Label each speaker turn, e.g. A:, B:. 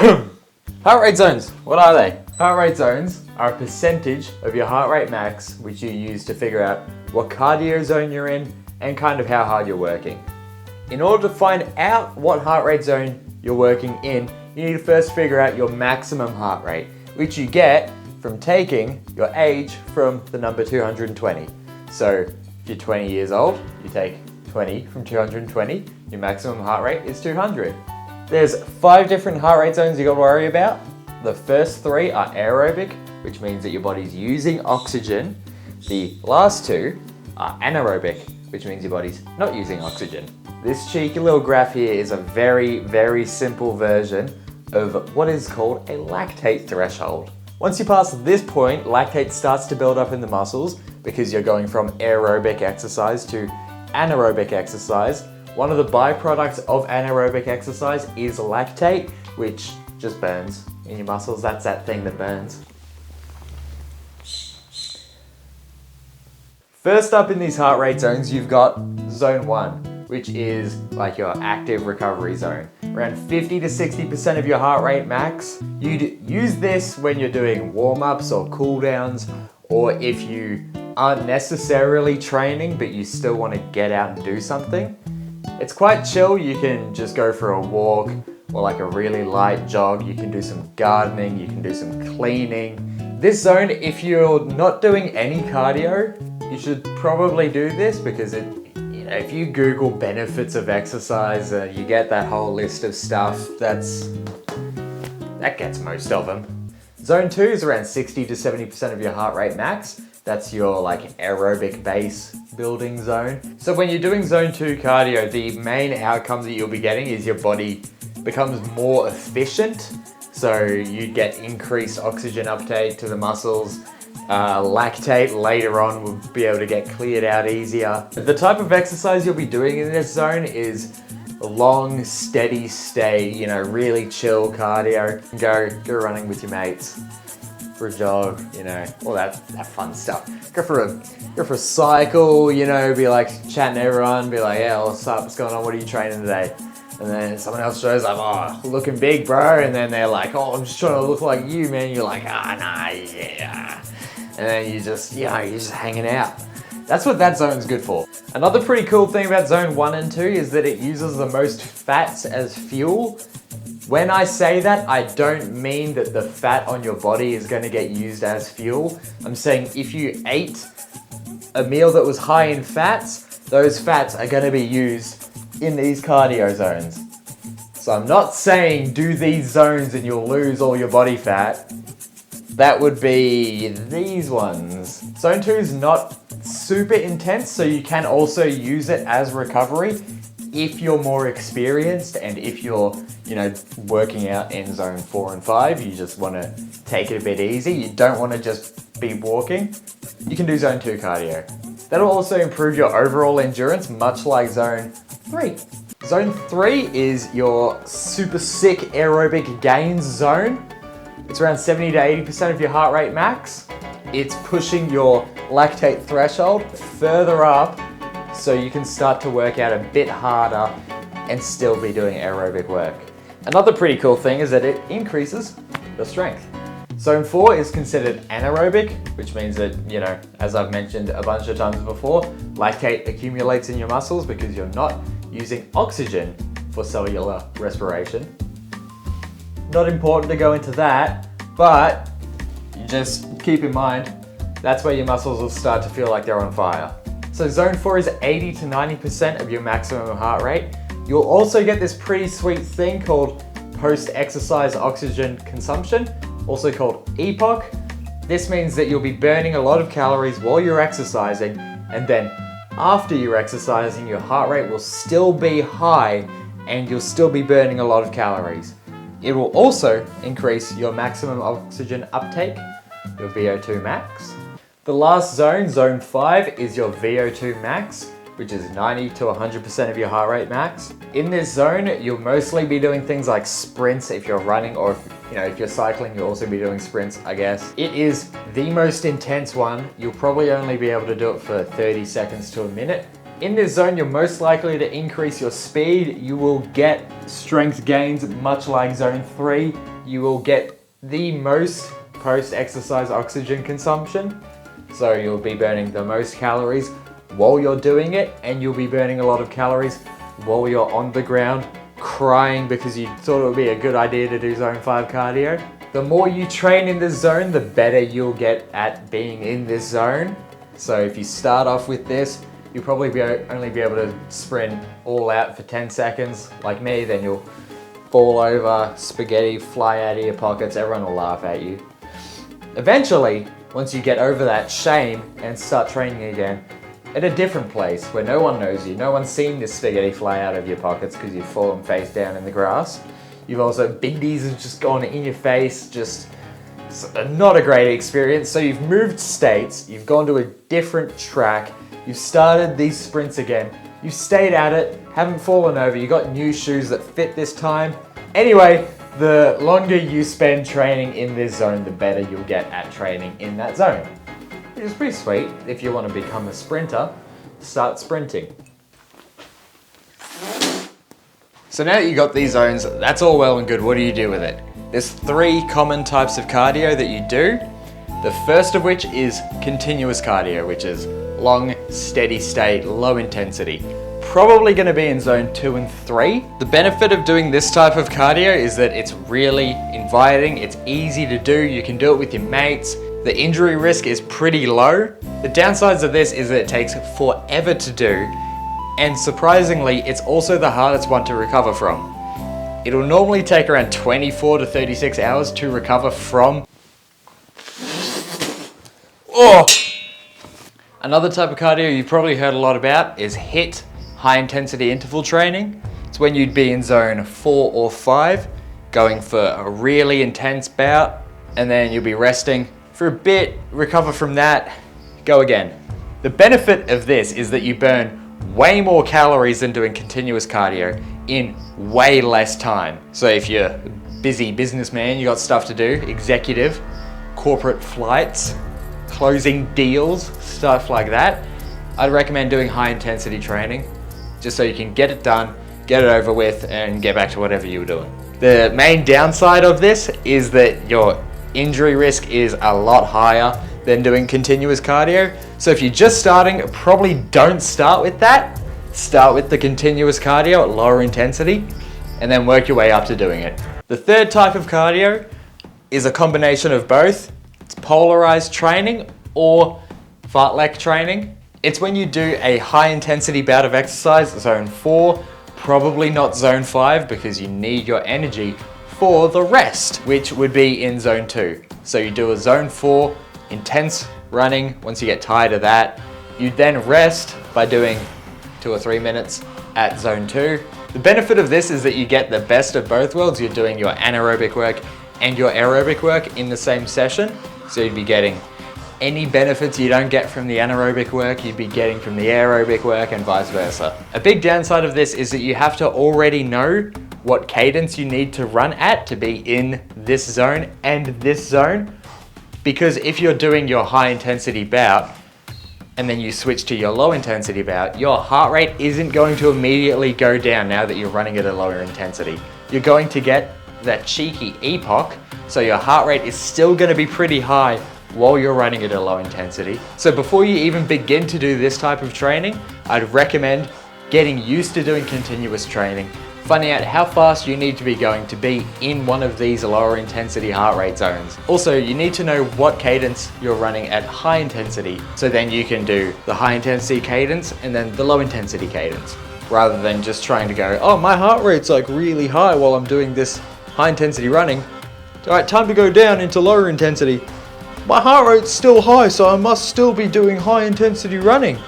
A: Heart rate zones, what are they? Heart rate zones are a percentage of your heart rate max which you use to figure out what cardio zone you're in and kind of how hard you're working. In order to find out what heart rate zone you're working in, you need to first figure out your maximum heart rate, which you get from taking your age from the number 220. So if you're 20 years old, you take 20 from 220, your maximum heart rate is 200. There's 5 different heart rate zones you got to worry about. The first 3 are aerobic, which means that your body's using oxygen. The last 2 are anaerobic, which means your body's not using oxygen. This cheeky little graph here is a very, very simple version of what is called a lactate threshold. Once you pass this point, lactate starts to build up in the muscles because you're going from aerobic exercise to anaerobic exercise. One of the byproducts of anaerobic exercise is lactate, which just burns in your muscles. That's that thing that burns. First up in these heart rate zones, you've got zone 1, which is like your active recovery zone. Around 50 to 60% of your heart rate max. You'd use this when you're doing warm-ups or cool-downs, or if you aren't necessarily training, but you still want to get out and do something. It's quite chill. You can just go for a walk or like a really light jog. You can do some gardening, you can do some cleaning. This zone, if you're not doing any cardio, you should probably do this because if you Google benefits of exercise, you get that whole list of stuff. That gets most of them. Zone 2 is around 60 to 70% of your heart rate max. That's your like aerobic base building zone. So when you're doing zone 2 cardio, the main outcome that you'll be getting is your body becomes more efficient. So you get increased oxygen uptake to the muscles. Lactate later on will be able to get cleared out easier. The type of exercise you'll be doing in this zone is long, steady stay, really chill cardio. Go running with your mates for a jog, all that fun stuff. Go for a cycle, be like chatting to everyone, be like, yeah, what's up, what's going on, what are you training today? And then someone else shows up, oh, looking big, bro. And then they're like, oh, I'm just trying to look like you, man. You're like, nah, yeah. And then you're just hanging out. That's what that zone's good for. Another pretty cool thing about zone 1 and 2 is that it uses the most fats as fuel. When I say that, I don't mean that the fat on your body is going to get used as fuel. I'm saying if you ate a meal that was high in fats, those fats are going to be used in these cardio zones. So I'm not saying do these zones and you'll lose all your body fat. That would be these ones. Zone 2 is not super intense, so you can also use it as recovery if you're more experienced and if you're, working out in zone 4 and 5, you just want to take it a bit easy. You don't want to just be walking. You can do zone 2 cardio. That'll also improve your overall endurance, much like zone 3. Zone 3 is your super sick aerobic gains zone. It's around 70 to 80% of your heart rate max. It's pushing your lactate threshold further up so you can start to work out a bit harder and still be doing aerobic work. Another pretty cool thing is that it increases your strength. Zone 4 is considered anaerobic, which means that, as I've mentioned a bunch of times before, lactate accumulates in your muscles because you're not using oxygen for cellular respiration. Not important to go into that, but you just keep in mind, that's where your muscles will start to feel like they're on fire. So zone 4 is 80 to 90% of your maximum heart rate. You'll also get this pretty sweet thing called post-exercise oxygen consumption, also called EPOC. This means that you'll be burning a lot of calories while you're exercising, and then after you're exercising, your heart rate will still be high and you'll still be burning a lot of calories. It will also increase your maximum oxygen uptake, your VO2 max. The last zone, zone 5, is your VO2 max, which is 90 to 100% of your heart rate max. In this zone, you'll mostly be doing things like sprints if you're running, or if you're cycling, you'll also be doing sprints, I guess. It is the most intense one. You'll probably only be able to do it for 30 seconds to a minute. In this zone, you're most likely to increase your speed. You will get strength gains, much like zone 3. You will get the most post-exercise oxygen consumption. So you'll be burning the most calories while you're doing it, and you'll be burning a lot of calories while you're on the ground crying because you thought it would be a good idea to do zone 5 cardio. The more you train in this zone, the better you'll get at being in this zone. So if you start off with this, you'll probably only be able to sprint all out for 10 seconds like me, then you'll fall over, spaghetti fly out of your pockets, everyone will laugh at you. Eventually, once you get over that shame and start training again, at a different place where no one knows you, no one's seen this spaghetti fly out of your pockets because you've fallen face down in the grass. You've also, Big D's have just gone in your face, just not a great experience. So you've moved states, you've gone to a different track, you've started these sprints again, you've stayed at it, haven't fallen over, you got new shoes that fit this time. Anyway, the longer you spend training in this zone, the better you'll get at training in that zone. Which is pretty sweet. If you want to become a sprinter, start sprinting. So now that you got these zones, that's all well and good. What do you do with it? There's 3 common types of cardio that you do. The first of which is continuous cardio, which is long, steady state, low intensity. Probably going to be in zone 2 and 3. The benefit of doing this type of cardio is that it's really inviting, it's easy to do, you can do it with your mates. The injury risk is pretty low. The downsides of this is that it takes forever to do, and surprisingly, it's also the hardest one to recover from. It'll normally take around 24 to 36 hours to recover from. Oh! Another type of cardio you've probably heard a lot about is HIIT, high intensity interval training. It's when you'd be in zone 4 or 5, going for a really intense bout, and then you'll be resting for a bit, recover from that, go again. The benefit of this is that you burn way more calories than doing continuous cardio in way less time. So if you're a busy businessman, you got stuff to do, executive, corporate flights, closing deals, stuff like that, I'd recommend doing high intensity training just so you can get it done, get it over with, and get back to whatever you were doing. The main downside of this is that your injury risk is a lot higher than doing continuous cardio. So if you're just starting, probably don't start with that. Start with the continuous cardio at lower intensity and then work your way up to doing it. The third type of cardio is a combination of both. It's polarized training or fartlek training. It's when you do a high intensity bout of exercise, zone 4, probably not zone 5 because you need your energy for the rest, which would be in zone 2. So you do a zone 4 intense running. Once you get tired of that, you then rest by doing 2 or 3 minutes at zone 2. The benefit of this is that you get the best of both worlds. You're doing your anaerobic work and your aerobic work in the same session. So you'd be getting any benefits you don't get from the anaerobic work, you'd be getting from the aerobic work, and vice versa. A big downside of this is that you have to already know what cadence you need to run at to be in this zone and this zone. Because if you're doing your high intensity bout and then you switch to your low intensity bout, your heart rate isn't going to immediately go down now that you're running at a lower intensity. You're going to get that cheeky epoch, so your heart rate is still going to be pretty high while you're running at a low intensity. So before you even begin to do this type of training, I'd recommend getting used to doing continuous training, finding out how fast you need to be in one of these lower intensity heart rate zones. Also, you need to know what cadence you're running at high intensity, so then you can do the high intensity cadence and then the low intensity cadence, rather than just trying to go, oh, my heart rate's like really high while I'm doing this high intensity running. All right, time to go down into lower intensity. My heart rate's still high, so I must still be doing high intensity running.